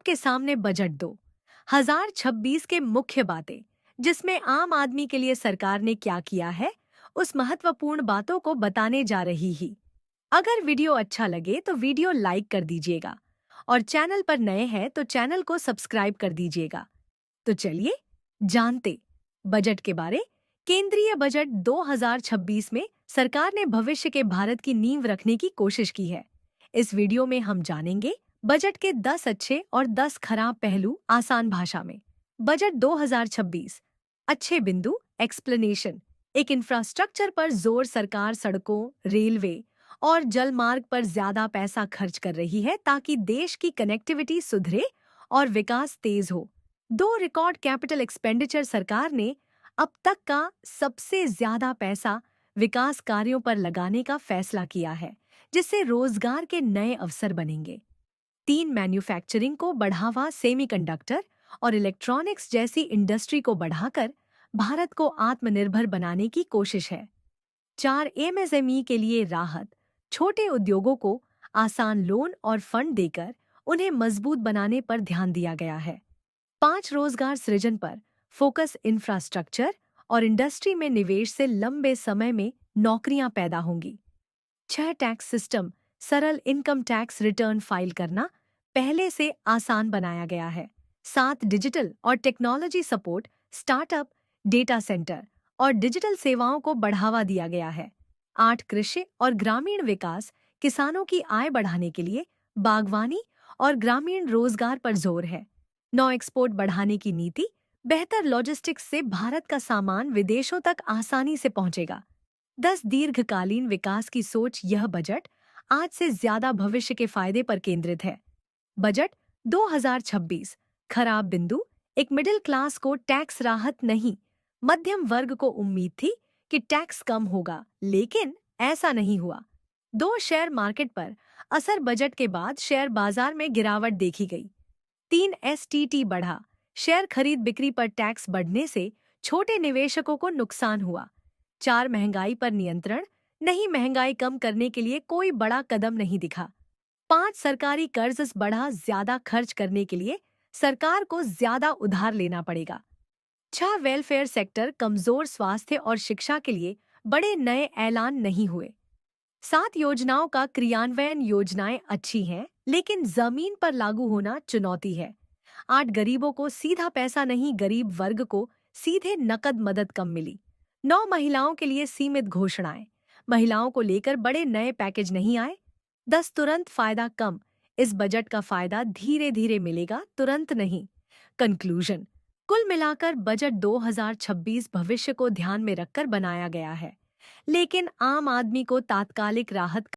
आपके सामने बजट 2026 के मुख्य बातें, जिसमें आम आदमी के लिए सरकार ने क्या किया है, उस महत्वपूर्ण बातों को बताने जा रही ही। अगर वीडियो अच्छा लगे तो वीडियो लाइक कर दीजिएगा और चैनल पर नए हैं तो चैनल को सब्सक्राइब कर दीजिएगा। तो चलिए जानते बजट के बारे। केंद्रीय बजट 2026 में सरकार ने भविष्य के भारत की नींव रखने की कोशिश की है। इस वीडियो में हम जानेंगे बजट के 10 अच्छे और 10 खराब पहलू आसान भाषा में। बजट 2026 अच्छे बिंदु एक्सप्लेनेशन। एक इंफ्रास्ट्रक्चर पर जोर। सरकार सड़कों, रेलवे और जलमार्ग पर ज्यादा पैसा खर्च कर रही है ताकि देश की कनेक्टिविटी सुधरे और विकास तेज हो। Record capital expenditure. सरकार ने अब तक का सबसे ज्यादा पैसा विकास कार्यों पर लगाने का फैसला किया है, जिससे रोजगार के नए अवसर बनेंगे। मैन्युफैक्चरिंग को बढ़ावा। सेमीकंडक्टर और इलेक्ट्रॉनिक्स जैसी इंडस्ट्री को बढ़ाकर भारत को आत्मनिर्भर बनाने की कोशिश है। एमएसएमई के लिए राहत। छोटे उद्योगों को आसान लोन और फंड देकर उन्हें मजबूत बनाने पर ध्यान दिया गया है। रोजगार सृजन पर फोकस। इंफ्रास्ट्रक्चर और इंडस्ट्री में निवेश से लंबे समय में नौकरियां पैदा होंगी। Tax system. सरल इनकम टैक्स रिटर्न फाइल करना पहले से आसान बनाया गया है। डिजिटल और technology support. Startup, data centre और डिजिटल सेवाओं को बढ़ावा दिया गया है। कृषि और ग्रामीण विकास। किसानों की आय बढ़ाने के लिए बागवानी और ग्रामीण रोजगार पर जोर है। एक्सपोर्ट बढ़ाने की नीति। बेहतर लॉजिस्टिक्स से भारत का सामान विदेशों तक आसानी से पहुंचेगा। दीर्घकालीन विकास की सोच। यह बजट आज से ज्यादा भविष्य के फायदे पर केंद्रित है। बजट 2026 खराब बिंदु। एक मिडिल क्लास को टैक्स राहत नहीं। मध्यम वर्ग को उम्मीद थी कि टैक्स कम होगा, लेकिन ऐसा नहीं हुआ। शेयर मार्केट पर असर। बजट के बाद शेयर बाजार में गिरावट देखी गई। एसटीटी बढ़ा। शेयर खरीद बिक्री पर टैक्स बढ़ने से छोटे निवेशकों को नुकसान हुआ। महंगाई पर नियंत्रण नहीं। महंगाई कम करने के लिए कोई बड़ा कदम नहीं दिखा। सरकारी कर्ज बढ़ा। ज्यादा खर्च करने के लिए सरकार को ज्यादा उधार लेना पड़ेगा। वेलफेयर सेक्टर कमजोर। स्वास्थ्य और शिक्षा के लिए बड़े नए ऐलान नहीं हुए। योजनाओं का क्रियान्वयन। योजनाएं अच्छी हैं, लेकिन जमीन पर लागू होना चुनौती है। गरीबों को सीधा पैसा नहीं, गरीब वर्ग को सीधे नकद मदद कम मिली। महिलाओं के लिए सीमित घोषणाएं। महिलाओं को लेकर बड़े नए पैकेज नहीं आए। तुरंत फायदा कम। इस बजट का फायदा धीरे धीरे मिलेगा, तुरंत नहीं। कंक्लूजन। कुल मिलाकर बजट 2026 भविष्य को ध्यान में रखकर बनाया गया है, लेकिन आम आदमी को तात्कालिक राहत